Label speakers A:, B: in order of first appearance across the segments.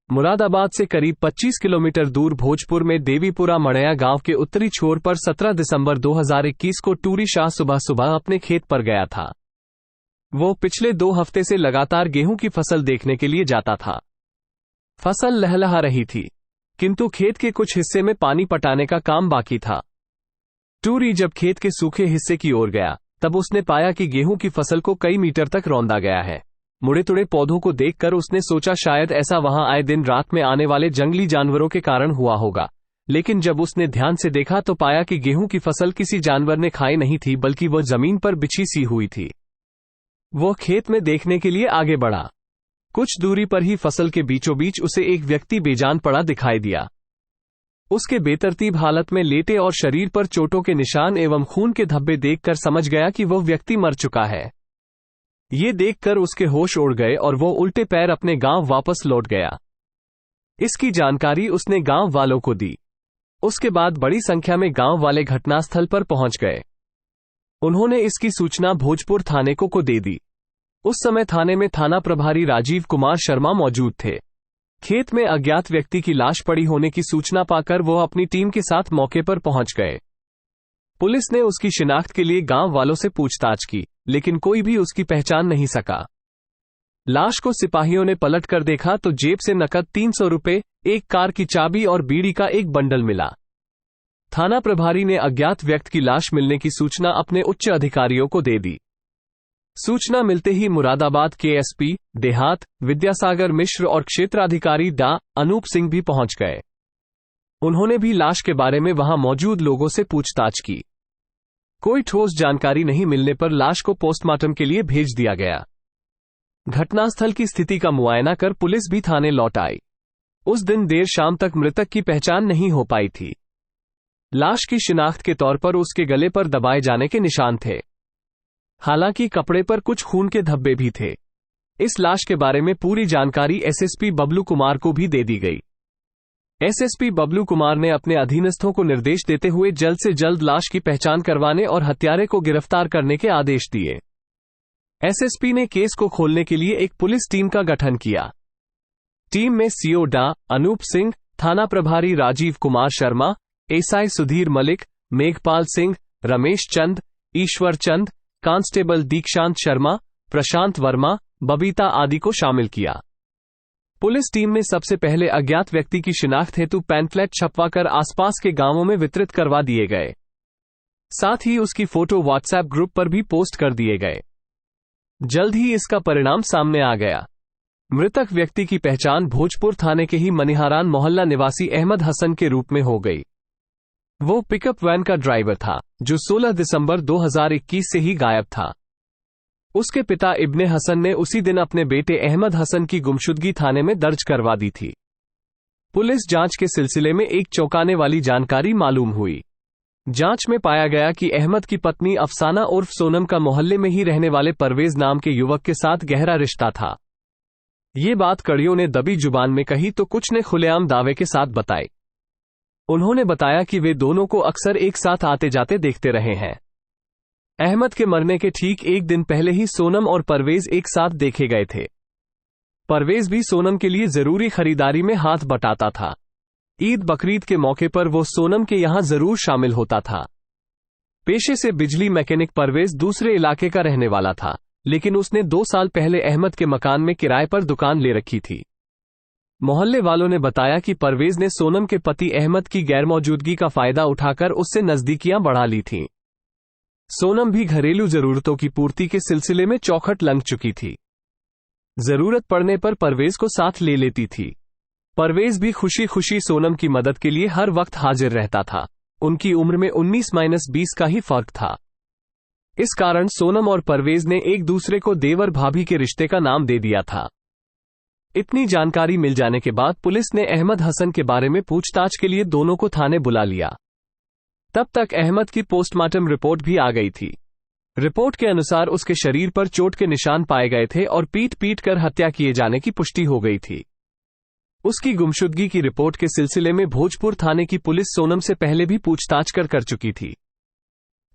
A: मुरादाबाद से करीब 25 किलोमीटर दूर भोजपुर में देवीपुरा मड़ैया गांव के उत्तरी छोर पर 17 दिसंबर 2021 को टूरी शाह सुबह सुबह अपने खेत पर गया था। वो पिछले 2 हफ्ते से लगातार गेहूं की फसल देखने के लिए जाता था। फसल लहलहा रही थी, किंतु खेत के कुछ हिस्से में पानी पटाने का काम बाकी था। टूरी जब खेत के सूखे हिस्से की ओर गया, तब उसने पाया कि गेहूं की फसल को कई मीटर तक रौंदा गया है। मुड़े तुड़े पौधों को देखकर उसने सोचा शायद ऐसा वहां आए दिन रात में आने वाले जंगली जानवरों के कारण हुआ होगा, लेकिन जब उसने ध्यान से देखा तो पाया कि गेहूं की फसल किसी जानवर ने खाई नहीं थी, बल्कि वह जमीन पर बिछी सी हुई थी। वह खेत में देखने के लिए आगे बढ़ा। कुछ दूरी पर ही फसल के बीचों बीच उसे एक व्यक्ति बेजान पड़ा दिखाई दिया। उसके बेतरतीब हालत में लेटे और शरीर पर चोटों के निशान एवं खून के धब्बे देखकर समझ गया कि वह व्यक्ति मर चुका है। ये देखकर उसके होश उड़ गए और वो उल्टे पैर अपने गांव वापस लौट गया। इसकी जानकारी उसने गांव वालों को दी। उसके बाद बड़ी संख्या में गांव वाले घटनास्थल पर पहुंच गए। उन्होंने इसकी सूचना भोजपुर थाने को दे दी। उस समय थाने में थाना प्रभारी राजीव कुमार शर्मा मौजूद थे। खेत में अज्ञात व्यक्ति की लाश पड़ी होने की सूचना पाकर वो अपनी टीम के साथ मौके पर पहुंच गए। पुलिस ने उसकी शिनाख्त के लिए गांव वालों से पूछताछ की, लेकिन कोई भी उसकी पहचान नहीं सका। लाश को सिपाहियों ने पलट कर देखा तो जेब से नकद 300 रुपए, एक कार की चाबी और बीड़ी का एक बंडल मिला। थाना प्रभारी ने अज्ञात व्यक्ति की लाश मिलने की सूचना अपने उच्च अधिकारियों को दे दी। सूचना मिलते ही मुरादाबाद के एसपी देहात विद्यासागर मिश्र और क्षेत्राधिकारी डा अनूप सिंह भी पहुंच गए। उन्होंने भी लाश के बारे में वहां मौजूद लोगों से पूछताछ की। कोई ठोस जानकारी नहीं मिलने पर लाश को पोस्टमार्टम के लिए भेज दिया गया। घटनास्थल की स्थिति का मुआयना कर पुलिस भी थाने लौट आई। उस दिन देर शाम तक मृतक की पहचान नहीं हो पाई थी। लाश की शिनाख्त के तौर पर उसके गले पर दबाए जाने के निशान थे। हालांकि कपड़े पर कुछ खून के धब्बे भी थे। इस लाश के बारे में पूरी जानकारी एसएसपी बबलू कुमार को भी दे दी गई। एसएसपी बबलू कुमार ने अपने अधीनस्थों को निर्देश देते हुए जल्द से जल्द लाश की पहचान करवाने और हत्यारे को गिरफ्तार करने के आदेश दिए। एसएसपी ने केस को खोलने के लिए एक पुलिस टीम का गठन किया। टीम में सीओ डा अनूप सिंह, थाना प्रभारी राजीव कुमार शर्मा, एसआई सुधीर मलिक, मेघपाल सिंह, रमेश चंद, ईश्वर चंद, कांस्टेबल दीक्षांत शर्मा, प्रशांत वर्मा, बबीता आदि को शामिल किया। पुलिस टीम में सबसे पहले अज्ञात व्यक्ति की शिनाख्त हेतु पैम्फलेट छपवाकर आसपास के गांवों में वितरित करवा दिए गए। साथ ही उसकी फोटो व्हाट्सएप ग्रुप पर भी पोस्ट कर दिए गए। जल्द ही इसका परिणाम सामने आ गया। मृतक व्यक्ति की पहचान भोजपुर थाने के ही मनिहारान मोहल्ला निवासी अहमद हसन के रूप में हो गई। वो पिकअप वैन का ड्राइवर था, जो 16 दिसंबर 2021 से ही गायब था। उसके पिता इब्ने हसन ने उसी दिन अपने बेटे अहमद हसन की गुमशुदगी थाने में दर्ज करवा दी थी। पुलिस जांच के सिलसिले में एक चौंकाने वाली जानकारी मालूम हुई। जांच में पाया गया कि अहमद की पत्नी अफसाना उर्फ सोनम का मोहल्ले में ही रहने वाले परवेज नाम के युवक के साथ गहरा रिश्ता था। ये बात कड़ियों ने दबी जुबान में कही तो कुछ ने खुलेआम दावे के साथ बताई। उन्होंने बताया कि वे दोनों को अक्सर एक साथ आते जाते देखते रहे हैं। अहमद के मरने के ठीक एक दिन पहले ही सोनम और परवेज एक साथ देखे गए थे। परवेज भी सोनम के लिए जरूरी खरीदारी में हाथ बटाता था। ईद बकरीद के मौके पर वो सोनम के यहां जरूर शामिल होता था। पेशे से बिजली मैकेनिक परवेज दूसरे इलाके का रहने वाला था, लेकिन उसने 2 साल पहले अहमद के मकान में किराए पर दुकान ले रखी थी। मोहल्ले वालों ने बताया कि परवेज ने सोनम के पति अहमद की गैरमौजूदगी का फायदा उठाकर उससे नजदीकियां बढ़ा ली थीं। सोनम भी घरेलू जरूरतों की पूर्ति के सिलसिले में चौखट लंघ चुकी थी। जरूरत पड़ने पर परवेज को साथ ले लेती थी। परवेज भी खुशी खुशी सोनम की मदद के लिए हर वक्त हाजिर रहता था। उनकी उम्र में 19-20 का ही फर्क था। इस कारण सोनम और परवेज ने एक दूसरे को देवर भाभी के रिश्ते का नाम दे दिया था। इतनी जानकारी मिल जाने के बाद पुलिस ने अहमद हसन के बारे में पूछताछ के लिए दोनों को थाने बुला लिया। तब तक अहमद की पोस्टमार्टम रिपोर्ट भी आ गई थी। रिपोर्ट के अनुसार उसके शरीर पर चोट के निशान पाए गए थे और पीट कर हत्या किए जाने की पुष्टि हो गई थी। उसकी गुमशुदगी की रिपोर्ट के सिलसिले में भोजपुर थाने की पुलिस सोनम से पहले भी पूछताछ कर चुकी थी।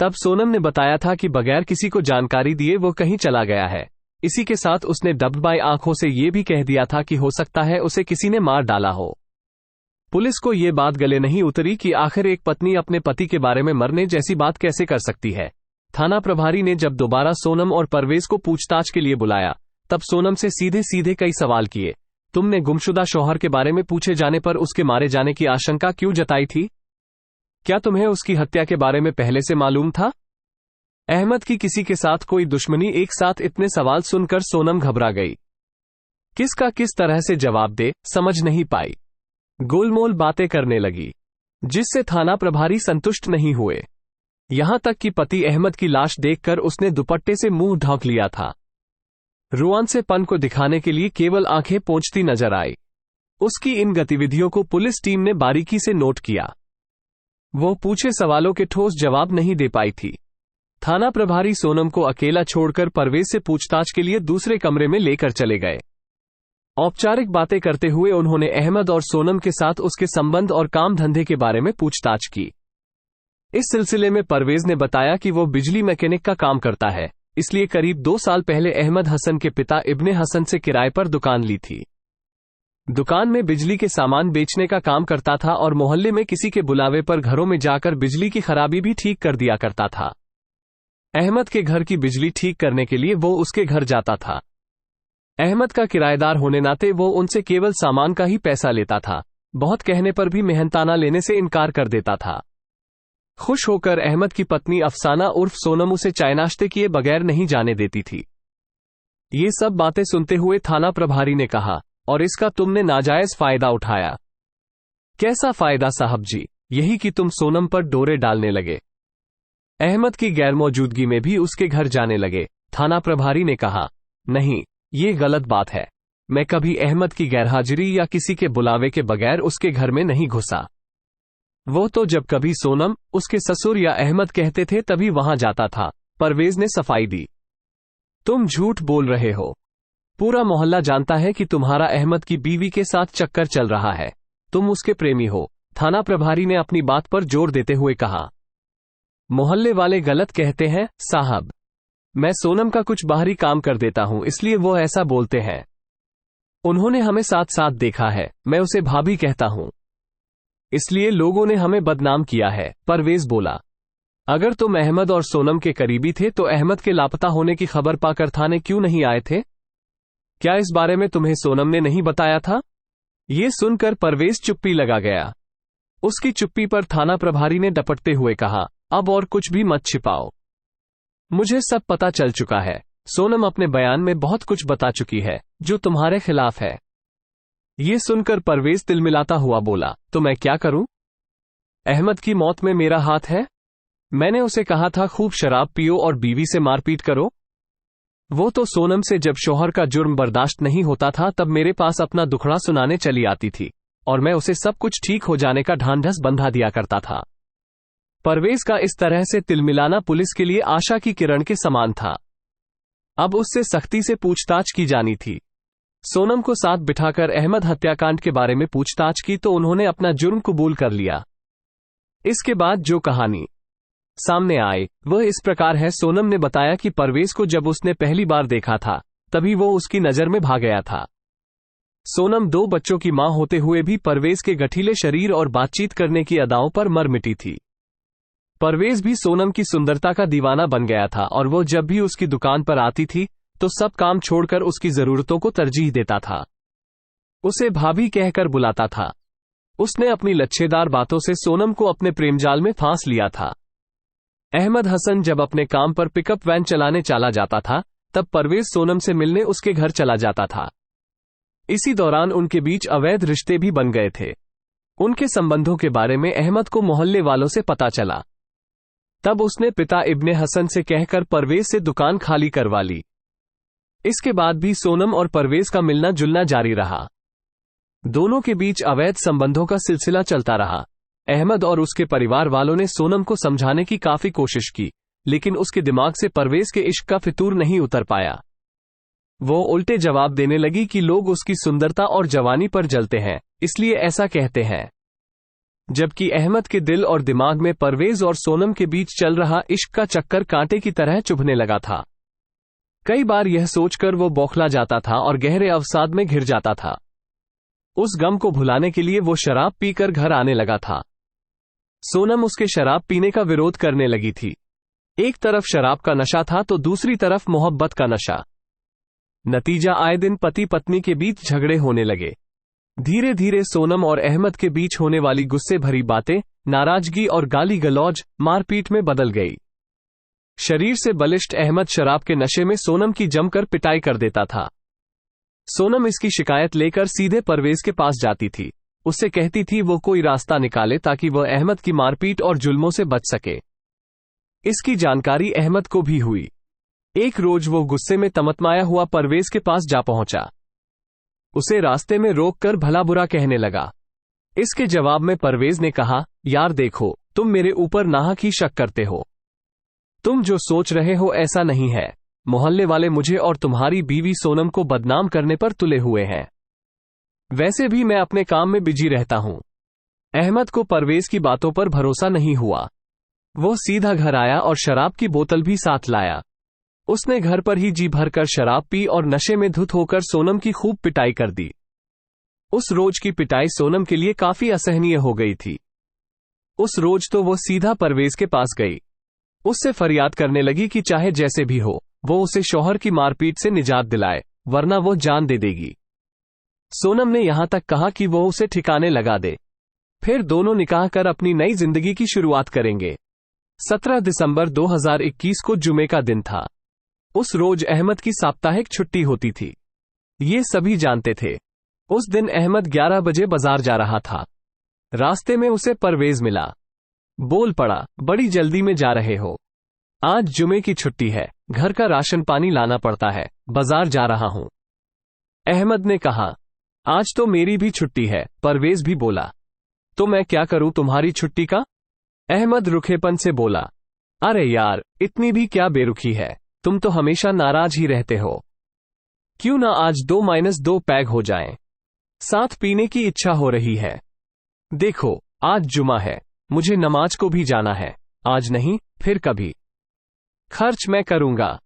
A: तब सोनम ने बताया था कि बगैर किसी को जानकारी दिए वो कहीं चला गया है। इसी के साथ उसने डब्बाई आंखों से ये भी कह दिया था कि हो सकता है उसे किसी ने मार डाला हो। पुलिस को ये बात गले नहीं उतरी कि आखिर एक पत्नी अपने पति के बारे में मरने जैसी बात कैसे कर सकती है। थाना प्रभारी ने जब दोबारा सोनम और परवेज को पूछताछ के लिए बुलाया, तब सोनम से सीधे सीधे कई सवाल किए। तुमने गुमशुदा शौहर के बारे में पूछे जाने पर उसके मारे जाने की आशंका क्यों जताई थी? क्या तुम्हें उसकी हत्या के बारे में पहले से मालूम था? अहमद की किसी के साथ कोई दुश्मनी? एक साथ इतने सवाल सुनकर सोनम घबरा गई। किसका किस तरह से जवाब दे समझ नहीं पाई। गोलमोल बातें करने लगी, जिससे थाना प्रभारी संतुष्ट नहीं हुए। यहां तक कि पति अहमद की लाश देखकर उसने दुपट्टे से मुंह ढक लिया था। रुआनसेपन को दिखाने के लिए केवल आंखें पोंछती नजर आई। उसकी इन गतिविधियों को पुलिस टीम ने बारीकी से नोट किया। वो पूछे सवालों के ठोस जवाब नहीं दे पाई थी। थाना प्रभारी सोनम को अकेला छोड़कर परवेज से पूछताछ के लिए दूसरे कमरे में लेकर चले गए। औपचारिक बातें करते हुए उन्होंने अहमद और सोनम के साथ उसके संबंध और काम धंधे के बारे में पूछताछ की। इस सिलसिले में परवेज ने बताया कि वो बिजली मैकेनिक का काम करता है, इसलिए करीब 2 साल पहले अहमद हसन के पिता इब्ने हसन से किराए पर दुकान ली थी। दुकान में बिजली के सामान बेचने का काम करता था और मोहल्ले में किसी के बुलावे पर घरों में जाकर बिजली की खराबी भी ठीक कर दिया करता था। अहमद के घर की बिजली ठीक करने के लिए वो उसके घर जाता था। अहमद का किराएदार होने नाते वो उनसे केवल सामान का ही पैसा लेता था। बहुत कहने पर भी मेहनताना लेने से इनकार कर देता था। खुश होकर अहमद की पत्नी अफसाना उर्फ सोनम उसे चाय नाश्ते किए बगैर नहीं जाने देती थी। ये सब बातें सुनते हुए थाना प्रभारी ने कहा, और इसका तुमने नाजायज फायदा उठाया। कैसा फायदा साहब जी? यही कि तुम सोनम पर डोरे डालने लगे, अहमद की गैरमौजूदगी में भी उसके घर जाने लगे। थाना प्रभारी ने कहा, नहीं, ये गलत बात है। मैं कभी अहमद की गैरहाजिरी या किसी के बुलावे के बगैर उसके घर में नहीं घुसा। वो तो जब कभी सोनम, उसके ससुर या अहमद कहते थे तभी वहां जाता था। परवेज ने सफाई दी। तुम झूठ बोल रहे हो। पूरा मोहल्ला जानता है कि तुम्हारा अहमद की बीवी के साथ चक्कर चल रहा है। तुम उसके प्रेमी हो। थाना प्रभारी ने अपनी बात पर जोर देते हुए कहा। मोहल्ले वाले गलत कहते हैं साहब। मैं सोनम का कुछ बाहरी काम कर देता हूं, इसलिए वो ऐसा बोलते हैं। उन्होंने हमें साथ साथ देखा है। मैं उसे भाभी कहता हूं, इसलिए लोगों ने हमें बदनाम किया है। परवेज बोला, अगर तुम अहमद और सोनम के करीबी थे तो अहमद के लापता होने की खबर पाकर थाने क्यों नहीं आए थे? क्या इस बारे में तुम्हें सोनम ने नहीं बताया था? ये सुनकर परवेज चुप्पी लगा गया। उसकी चुप्पी पर थाना प्रभारी ने डपटते हुए कहा, अब और कुछ भी मत छिपाओ। मुझे सब पता चल चुका है। सोनम अपने बयान में बहुत कुछ बता चुकी है जो तुम्हारे खिलाफ है। ये सुनकर परवेज तिलमिलाता हुआ बोला, तो मैं क्या करूं? अहमद की मौत में मेरा हाथ है? मैंने उसे कहा था खूब शराब पियो और बीवी से मारपीट करो। वो तो सोनम से जब शौहर का जुर्म बर्दाश्त नहीं होता था तब मेरे पास अपना दुखड़ा सुनाने चली आती थी और मैं उसे सब कुछ ठीक हो जाने का ढांढस बंधा दिया करता था। परवेज का इस तरह से तिलमिलाना पुलिस के लिए आशा की किरण के समान था। अब उससे सख्ती से पूछताछ की जानी थी। सोनम को साथ बिठाकर अहमद हत्याकांड के बारे में पूछताछ की तो उन्होंने अपना जुर्म कबूल कर लिया। इसके बाद जो कहानी सामने आए वह इस प्रकार है। सोनम ने बताया कि परवेज को जब उसने पहली बार देखा था तभी वो उसकी नजर में भाग गया था। सोनम 2 बच्चों की मां होते हुए भी परवेज के गठीले शरीर और बातचीत करने की अदाओं पर मर मिटी थी। परवेज भी सोनम की सुंदरता का दीवाना बन गया था और वो जब भी उसकी दुकान पर आती थी तो सब काम छोड़कर उसकी जरूरतों को तरजीह देता था। उसे भाभी कहकर बुलाता था। उसने अपनी लच्छेदार बातों से सोनम को अपने प्रेमजाल में फांस लिया था। अहमद हसन जब अपने काम पर पिकअप वैन चलाने चला जाता था तब परवेज सोनम से मिलने उसके घर चला जाता था। इसी दौरान उनके बीच अवैध रिश्ते भी बन गए थे। उनके संबंधों के बारे में अहमद को मोहल्ले वालों से पता चला। तब उसने पिता इब्ने हसन से कहकर परवेज से दुकान खाली करवा ली। इसके बाद भी सोनम और परवेज का मिलना जुलना जारी रहा। दोनों के बीच अवैध संबंधों का सिलसिला चलता रहा। अहमद और उसके परिवार वालों ने सोनम को समझाने की काफी कोशिश की, लेकिन उसके दिमाग से परवेज के इश्क का फितूर नहीं उतर पाया। वो उल्टे जवाब देने लगी कि लोग उसकी सुंदरता और जवानी पर जलते हैं, इसलिए ऐसा कहते हैं। जबकि अहमद के दिल और दिमाग में परवेज और सोनम के बीच चल रहा इश्क का चक्कर कांटे की तरह चुभने लगा था। कई बार यह सोचकर वो बौखला जाता था और गहरे अवसाद में घिर जाता था। उस गम को भुलाने के लिए वो शराब पीकर घर आने लगा था। सोनम उसके शराब पीने का विरोध करने लगी थी। एक तरफ शराब का नशा था तो दूसरी तरफ मोहब्बत का नशा। नतीजा आए दिन पति पत्नी के बीच झगड़े होने लगे। धीरे धीरे सोनम और अहमद के बीच होने वाली गुस्से भरी बातें, नाराजगी और गाली गलौज मारपीट में बदल गई। शरीर से बलिष्ठ अहमद शराब के नशे में सोनम की जमकर पिटाई कर देता था। सोनम इसकी शिकायत लेकर सीधे परवेज के पास जाती थी। उससे कहती थी वो कोई रास्ता निकाले ताकि वह अहमद की मारपीट और जुल्मों से बच सके। इसकी जानकारी अहमद को भी हुई। एक रोज वो गुस्से में तमतमाया हुआ परवेज के पास जा पहुंचा। उसे रास्ते में रोककर भला बुरा कहने लगा। इसके जवाब में परवेज ने कहा, यार देखो, तुम मेरे ऊपर नाहक ही शक करते हो। तुम जो सोच रहे हो ऐसा नहीं है। मोहल्ले वाले मुझे और तुम्हारी बीवी सोनम को बदनाम करने पर तुले हुए हैं। वैसे भी मैं अपने काम में बिजी रहता हूं। अहमद को परवेज की बातों पर भरोसा नहीं हुआ। वो सीधा घर आया और शराब की बोतल भी साथ लाया। उसने घर पर ही जी भरकर शराब पी और नशे में धुत होकर सोनम की खूब पिटाई कर दी। उस रोज की पिटाई सोनम के लिए काफी असहनीय हो गई थी। उस रोज तो वो सीधा परवेज के पास गई। उससे फरियाद करने लगी कि चाहे जैसे भी हो, वो उसे शौहर की मारपीट से निजात दिलाए, वरना वो जान दे देगी। सोनम ने यहां तक कहा कि वो उसे ठिकाने लगा दे, फिर दोनों निकाह कर अपनी नई जिंदगी की शुरुआत करेंगे। 17 दिसंबर 2021 को जुमे का दिन था। उस रोज अहमद की साप्ताहिक छुट्टी होती थी। ये सभी जानते थे। उस दिन अहमद 11 बजे बाजार जा रहा था। रास्ते में उसे परवेज मिला। बोल पड़ा, बड़ी जल्दी में जा रहे हो? आज जुमे की छुट्टी है, घर का राशन पानी लाना पड़ता है, बाजार जा रहा हूं। अहमद ने कहा, आज तो मेरी भी छुट्टी है। परवेज भी बोला, तो मैं क्या करूं तुम्हारी छुट्टी का? अहमद रुखेपन से बोला, अरे यार, इतनी भी क्या बेरुखी है, तुम तो हमेशा नाराज ही रहते हो। क्यों ना आज 2-2 पैग हो जाएं? साथ पीने की इच्छा हो रही है। देखो, आज जुमा है, मुझे नमाज को भी जाना है। आज नहीं, फिर कभी। खर्च मैं करूंगा।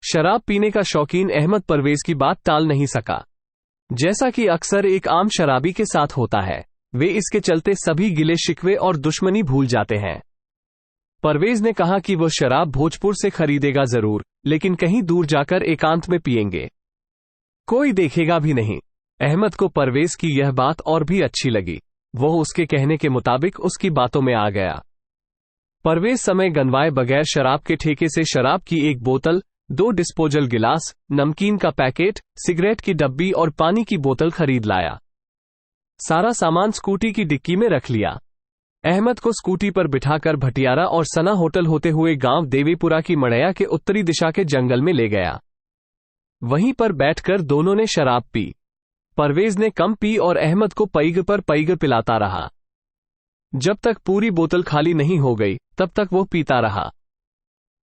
A: शराब पीने का शौकीन अहमद परवेज की बात टाल नहीं सका। जैसा कि अक्सर एक आम शराबी के साथ होता है, वे इसके चलते सभी गिले शिकवे और दुश्मनी भूल जाते हैं। परवेज ने कहा कि वो शराब भोजपुर से खरीदेगा जरूर, लेकिन कहीं दूर जाकर एकांत में पिएंगे। कोई देखेगा भी नहीं। अहमद को परवेज की यह बात और भी अच्छी लगी। वो उसके कहने के मुताबिक उसकी बातों में आ गया। परवेज समय गंवाए बगैर शराब के ठेके से शराब की एक बोतल, 2 डिस्पोजल गिलास, नमकीन का पैकेट, सिगरेट की डब्बी और पानी की बोतल खरीद लाया। सारा सामान स्कूटी की डिक्की में रख लिया। अहमद को स्कूटी पर बिठाकर भटियारा और सना होटल होते हुए गांव देवीपुरा की मड़ैया के उत्तरी दिशा के जंगल में ले गया। वहीं पर बैठकर दोनों ने शराब पी। परवेज ने कम पी और अहमद को पैग पर पैग पिलाता रहा। जब तक पूरी बोतल खाली नहीं हो गई, तब तक वो पीता रहा।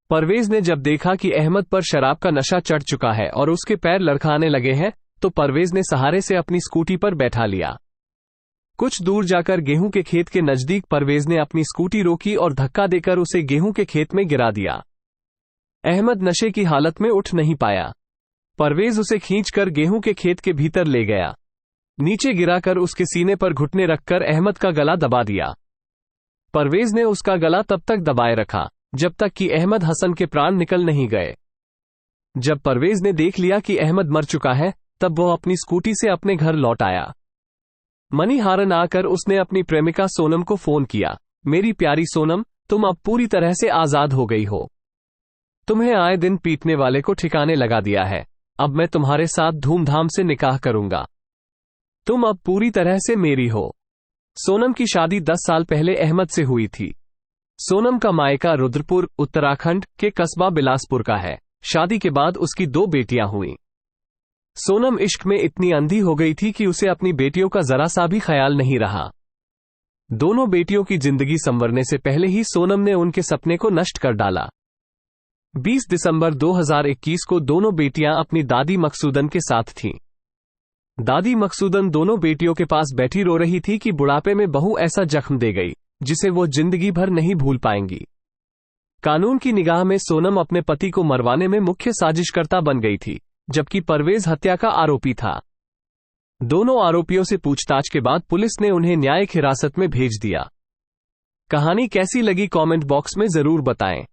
A: परवेज ने जब देखा कि अहमद पर शराब का नशा चढ़ चुका है और उसके पैर लड़खड़ाने लगे हैं, तो परवेज ने सहारे से अपनी स्कूटी पर बैठा लिया। कुछ दूर जाकर गेहूं के खेत के नजदीक परवेज ने अपनी स्कूटी रोकी और धक्का देकर उसे गेहूं के खेत में गिरा दिया। अहमद नशे की हालत में उठ नहीं पाया। परवेज उसे खींचकर गेहूं के खेत के भीतर ले गया। नीचे गिराकर उसके सीने पर घुटने रखकर अहमद का गला दबा दिया। परवेज ने उसका गला तब तक दबाए रखा जब तक कि अहमद हसन के प्राण निकल नहीं गए। जब परवेज ने देख लिया कि अहमद मर चुका है, तब वो अपनी स्कूटी से अपने घर लौट आया। मनीहारन आकर उसने अपनी प्रेमिका सोनम को फोन किया, मेरी प्यारी सोनम, तुम अब पूरी तरह से आजाद हो गई हो। तुम्हें आए दिन पीटने वाले को ठिकाने लगा दिया है। अब मैं तुम्हारे साथ धूमधाम से निकाह करूंगा। तुम अब पूरी तरह से मेरी हो। सोनम की शादी 10 साल पहले अहमद से हुई थी। सोनम का मायका रुद्रपुर, उत्तराखंड के कस्बा बिलासपुर का है। शादी के बाद उसकी 2 बेटियां हुईं। सोनम इश्क में इतनी अंधी हो गई थी कि उसे अपनी बेटियों का जरा सा भी ख्याल नहीं रहा। दोनों बेटियों की जिंदगी संवरने से पहले ही सोनम ने उनके सपने को नष्ट कर डाला। 20 दिसंबर 2021 को दोनों बेटियां अपनी दादी मकसूदन के साथ थीं। दादी मकसूदन दोनों बेटियों के पास बैठी रो रही थी कि बुढ़ापे में बहू ऐसा जख्म दे गई जिसे वो जिंदगी भर नहीं भूल पाएंगी। कानून की निगाह में सोनम अपने पति को मरवाने में मुख्य साजिशकर्ता बन गई थी, जबकि परवेज हत्या का आरोपी था। दोनों आरोपियों से पूछताछ के बाद पुलिस ने उन्हें न्यायिक हिरासत में भेज दिया। कहानी कैसी लगी कमेंट बॉक्स में जरूर बताएं।